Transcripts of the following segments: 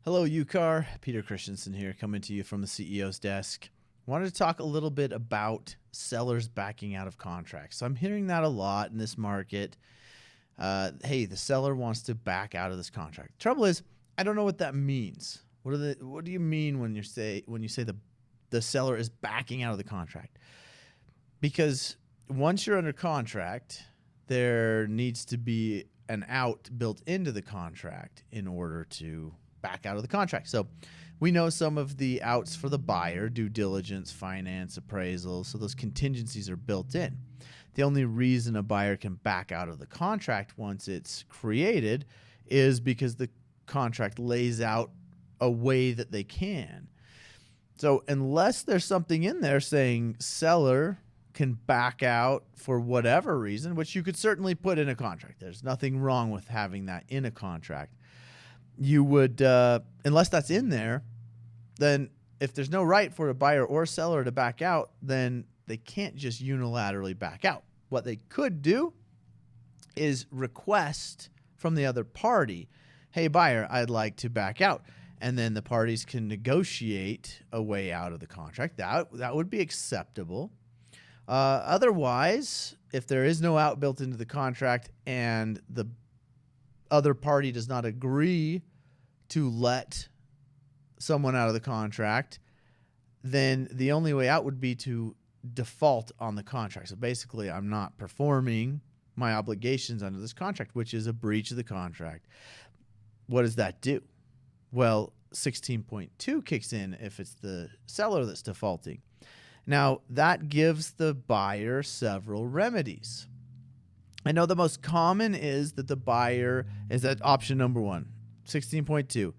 Hello, UCAR. Peter Christensen here, coming to you from the CEO's desk. Wanted to talk a little bit about sellers backing out of contracts. So I'm hearing that a lot in this market. Hey, the seller wants to back out of this contract. Trouble is, I don't know what that means. What do you mean when you say the seller is backing out of the contract? Because once you're under contract, there needs to be an out built into the contract in order to back out of the contract. So we know some of the outs for the buyer: due diligence, finance, appraisal. So those contingencies are built in. The only reason a buyer can back out of the contract once it's created is because the contract lays out a way that they can. So unless there's something in there saying seller can back out for whatever reason, which you could certainly put in a contract. There's nothing wrong with having that in a contract. You would, unless that's in there, then if there's no right for a buyer or seller to back out, then they can't just unilaterally back out. What they could do is request from the other party, hey, buyer, I'd like to back out. And then the parties can negotiate a way out of the contract. That would be acceptable. Otherwise, if there is no out built into the contract and the other party does not agree to let someone out of the contract, then the only way out would be to default on the contract. So basically, I'm not performing my obligations under this contract, which is a breach of the contract. What does that do? Well, 16.2 kicks in if it's the seller that's defaulting. Now, that gives the buyer several remedies. I know the most common is that the buyer is at option number 1, 16.2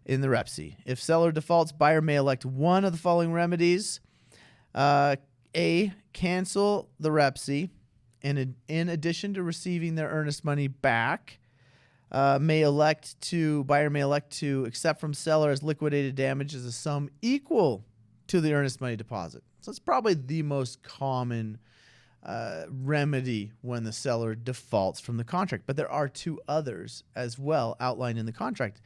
in the REPC. If seller defaults, buyer may elect one of the following remedies. A, cancel the REPC, and in addition to receiving their earnest money back, buyer may elect to accept from seller as liquidated damages a sum equal to the earnest money deposit. So it's probably the most common remedy when the seller defaults from the contract. But there are two others as well outlined in the contract.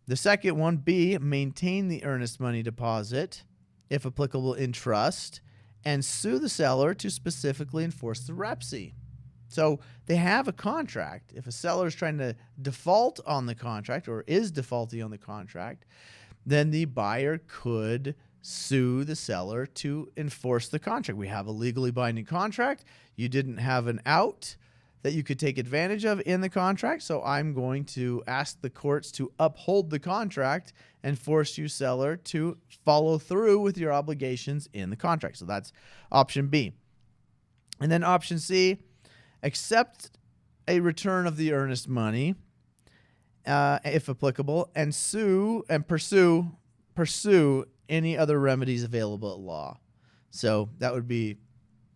The second one, B, maintain the earnest money deposit, if applicable, in trust, and sue the seller to specifically enforce the REPC. So they have a contract. If a seller is trying to default on the contract or is defaulting on the contract, then the buyer could sue the seller to enforce the contract. We have a legally binding contract. You didn't have an out that you could take advantage of in the contract, so I'm going to ask the courts to uphold the contract and force you, seller, to follow through with your obligations in the contract. So that's option B. And then option C, accept a return of the earnest money, if applicable, and pursue any other remedies available at law. So that would be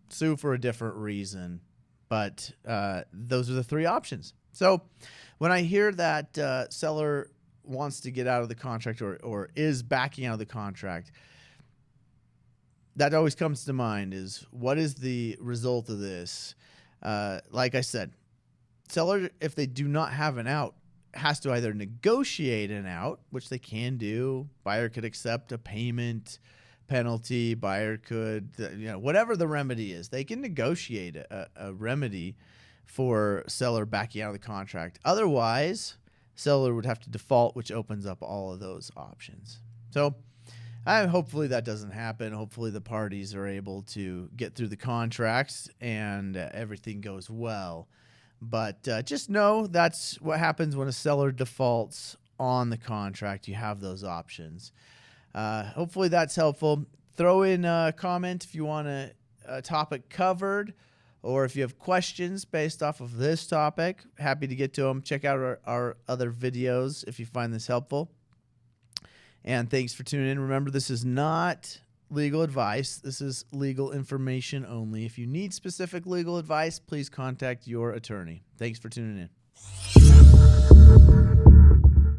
sue for a different reason, but those are the three options. So when I hear that seller wants to get out of the contract or is backing out of the contract, that always comes to mind is, what is the result of this? Like I said, seller, if they do not have an out, has to either negotiate an out, which they can do. Buyer could accept a payment penalty. Buyer could, whatever the remedy is, they can negotiate a remedy for seller backing out of the contract. Otherwise, seller would have to default, which opens up all of those options. So hopefully that doesn't happen. Hopefully the parties are able to get through the contracts and everything goes well. But just know that's what happens when a seller defaults on the contract. You have those options. Hopefully that's helpful. Throw in a comment if you want a topic covered, or if you have questions based off of this topic. Happy to get to them. Check out our other videos if you find this helpful. And thanks for tuning in. Remember, this is not legal advice. This is legal information only. If you need specific legal advice, please contact your attorney. Thanks for tuning in.